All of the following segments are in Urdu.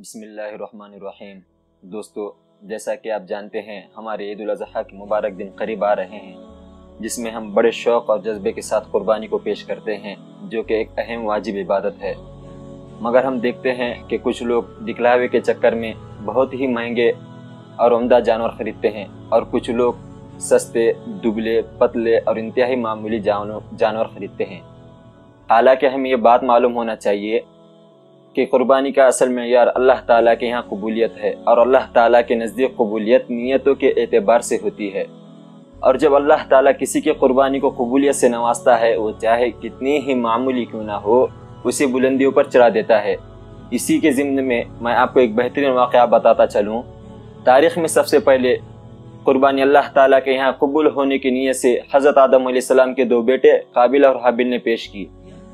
بسم اللہ الرحمن الرحیم۔ دوستو، جیسا کہ آپ جانتے ہیں ہمارے عید الاضحیٰ کے مبارک دن قریب آ رہے ہیں، جس میں ہم بڑے شوق اور جذبے کے ساتھ قربانی کو پیش کرتے ہیں، جو کہ ایک اہم واجب عبادت ہے۔ مگر ہم دیکھتے ہیں کہ کچھ لوگ دکھلاوے کے چکر میں بہت ہی مہنگے اور عمدہ جانور خریدتے ہیں، اور کچھ لوگ سستے، دبلے، پتلے اور انتہائی معمولی جانور خریدتے ہیں۔ حالانکہ ہمیں یہ بات معلوم ہونا چاہیے کہ قربانی کا اصل معیار اللہ تعالیٰ کے یہاں قبولیت ہے، اور اللہ تعالیٰ کے نزدیک قبولیت نیتوں کے اعتبار سے ہوتی ہے۔ اور جب اللہ تعالیٰ کسی کی قربانی کو قبولیت سے نوازتا ہے، وہ چاہے کتنی ہی معمولی کیوں نہ ہو، اسے بلندیوں پر چڑھا دیتا ہے۔ اسی کے ضمن میں آپ کو ایک بہترین واقعہ بتاتا چلوں۔ تاریخ میں سب سے پہلے قربانی اللہ تعالیٰ کے یہاں قبول ہونے کی نیت سے حضرت آدم علیہ السلام کے دو بیٹے قابل اور حابل نے پیش کی۔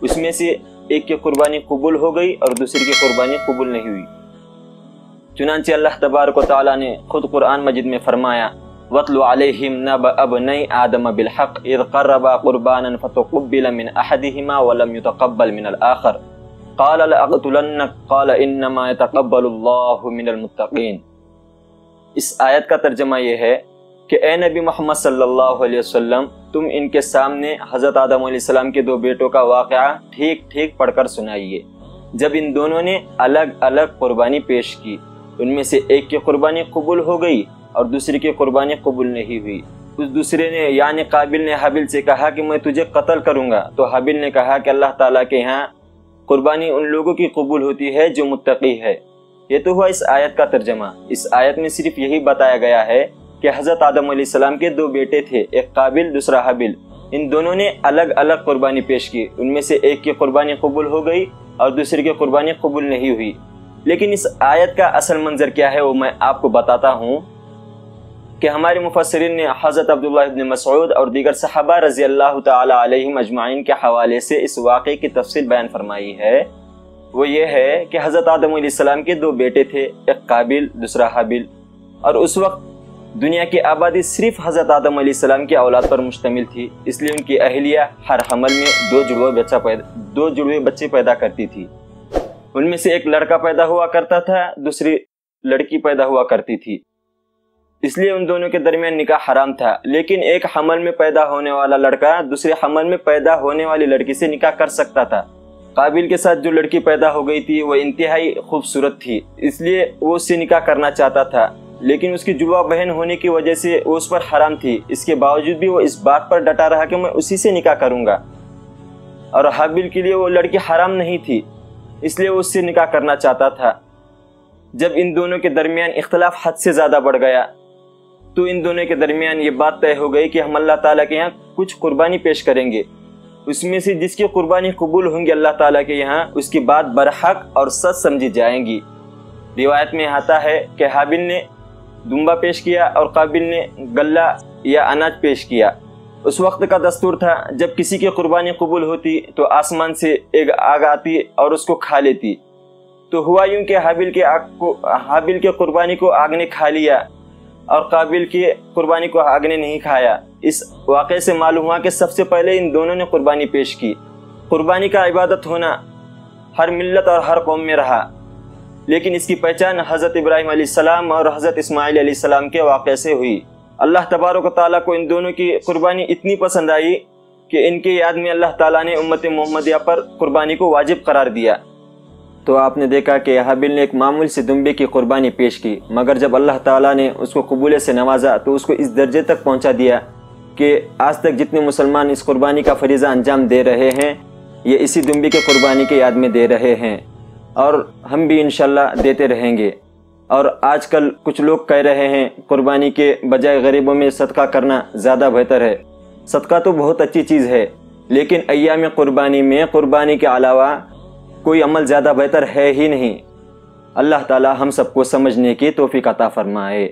اس میں سے ایک کی قربانی قبول ہو گئی اور دوسری کی قربانی قبول نہیں ہوئی۔ چنانچہ اللہ تبارک و تعالیٰ نے خود قرآن مجید میں فرمایا، وَاتْلُ عَلَيْهِمْ نَبَأَ ابْنَيْ آدَمَ بِالْحَقِّ إِذْ قَرَّبَا قُرْبَانًا فَتُقُبِّلَ مِنْ أَحَدِهِمَا وَلَمْ يُتَقَبَّلْ مِنَ الْآخَرِ قَالَ لَأَقْتُلَنَّكَ قَالَ إِنَّمَا يَتَقَبَّلُ اللَّهُ مِنَ الْمُتَّقِينَ۔ اس آیت کا ترجمہ یہ ہے کہ اے نبی محمد صلی اللہ علیہ وسلم، تم ان کے سامنے حضرت آدم علیہ السلام کے دو بیٹوں کا واقعہ ٹھیک ٹھیک پڑھ کر سنائیے۔ جب ان دونوں نے الگ الگ قربانی پیش کی، ان میں سے ایک کی قربانی قبول ہو گئی اور دوسری کی قربانی قبول نہیں ہوئی۔ اس دوسرے نے یعنی قابل نے حابل سے کہا کہ میں تجھے قتل کروں گا، تو حابل نے کہا کہ اللہ تعالیٰ کے یہاں قربانی ان لوگوں کی قبول ہوتی ہے جو متقی ہے۔ یہ تو ہوا اس آیت کا ترجمہ۔ اس آیت میں صرف یہی بتایا گیا ہے کہ حضرت آدم علیہ السلام کے دو بیٹے تھے، ایک قابل دوسرا حابل۔ ان دونوں نے الگ الگ قربانی پیش کی، ان میں سے ایک کی قربانی قبول ہو گئی اور دوسری کی قربانی قبول نہیں ہوئی۔ لیکن اس آیت کا اصل منظر کیا ہے وہ میں آپ کو بتاتا ہوں کہ ہمارے مفسرین نے حضرت عبداللہ ابن مسعود اور دیگر صحابہ رضی اللہ تعالی علیہم اجمعین کے حوالے سے اس واقعے کی تفصیل بیان فرمائی ہے۔ وہ یہ ہے کہ حضرت آدم علیہ السلام کے دو بیٹے تھے، ایک قابل دوسرا حابل، اور اس وقت دنیا کی آبادی صرف حضرت آدم علیہ السلام کی اولاد پر مشتمل تھی، اس لیے ان کی اہلیہ ہر حمل میں دو جڑوے بچے پیدا کرتی تھی۔ ان میں سے ایک لڑکا پیدا ہوا کرتا تھا، دوسری لڑکی پیدا ہوا کرتی تھی، اس لیے ان دونوں کے درمیان نکاح حرام تھا۔ لیکن ایک حمل میں پیدا ہونے والا لڑکا دوسرے حمل میں پیدا ہونے والی لڑکی سے نکاح کر سکتا تھا۔ قابل کے ساتھ جو لڑکی پیدا ہو گئی تھی وہ انتہائی خوبصورت تھی، اس لیے وہ اس سے نکاح کرنا چاہتا تھا، لیکن اس کی جڑواں بہن ہونے کی وجہ سے وہ اس پر حرام تھی۔ اس کے باوجود بھی وہ اس بات پر ڈٹا رہا کہ میں اسی سے نکاح کروں گا، اور حابل کے لیے وہ لڑکی حرام نہیں تھی، اس لیے وہ اس سے نکاح کرنا چاہتا تھا۔ جب ان دونوں کے درمیان اختلاف حد سے زیادہ بڑھ گیا تو ان دونوں کے درمیان یہ بات طے ہو گئی کہ ہم اللہ تعالیٰ کے یہاں کچھ قربانی پیش کریں گے، اس میں سے جس کی قربانی قبول ہوں گی اللہ تعالیٰ کے یہاں، اس کی بات برحق اور سچ سمجھی جائیں گی۔ روایت میں آتا ہے کہ حابل نے دمبا پیش کیا اور قابل نے غلہ یا اناج پیش کیا۔ اس وقت کا دستور تھا جب کسی کی قربانی قبول ہوتی تو آسمان سے ایک آگ آتی اور اس کو کھا لیتی۔ تو ہوا یوں کہ حابل کے قربانی کو آگ نے کھا لیا اور قابل کی قربانی کو آگ نے نہیں کھایا۔ اس واقعے سے معلوم ہوا کہ سب سے پہلے ان دونوں نے قربانی پیش کی۔ قربانی کا عبادت ہونا ہر ملت اور ہر قوم میں رہا، لیکن اس کی پہچان حضرت ابراہیم علیہ السلام اور حضرت اسماعیل علیہ السلام کے واقعے سے ہوئی۔ اللہ تبارک و تعالیٰ کو ان دونوں کی قربانی اتنی پسند آئی کہ ان کی یاد میں اللہ تعالیٰ نے امت محمدیہ پر قربانی کو واجب قرار دیا۔ تو آپ نے دیکھا کہ حابل نے ایک معمول سے دمبے کی قربانی پیش کی، مگر جب اللہ تعالیٰ نے اس کو قبولیت سے نوازا تو اس کو اس درجے تک پہنچا دیا کہ آج تک جتنے مسلمان اس قربانی کا فریضہ انجام دے رہے ہیں، یہ اسی دمبے کی قربانی کے یاد میں دے رہے ہیں، اور ہم بھی انشاءاللہ دیتے رہیں گے۔ اور آج کل کچھ لوگ کہہ رہے ہیں قربانی کے بجائے غریبوں میں صدقہ کرنا زیادہ بہتر ہے۔ صدقہ تو بہت اچھی چیز ہے، لیکن ایام قربانی میں قربانی کے علاوہ کوئی عمل زیادہ بہتر ہے ہی نہیں۔ اللہ تعالی ہم سب کو سمجھنے کی توفیق عطا فرمائے۔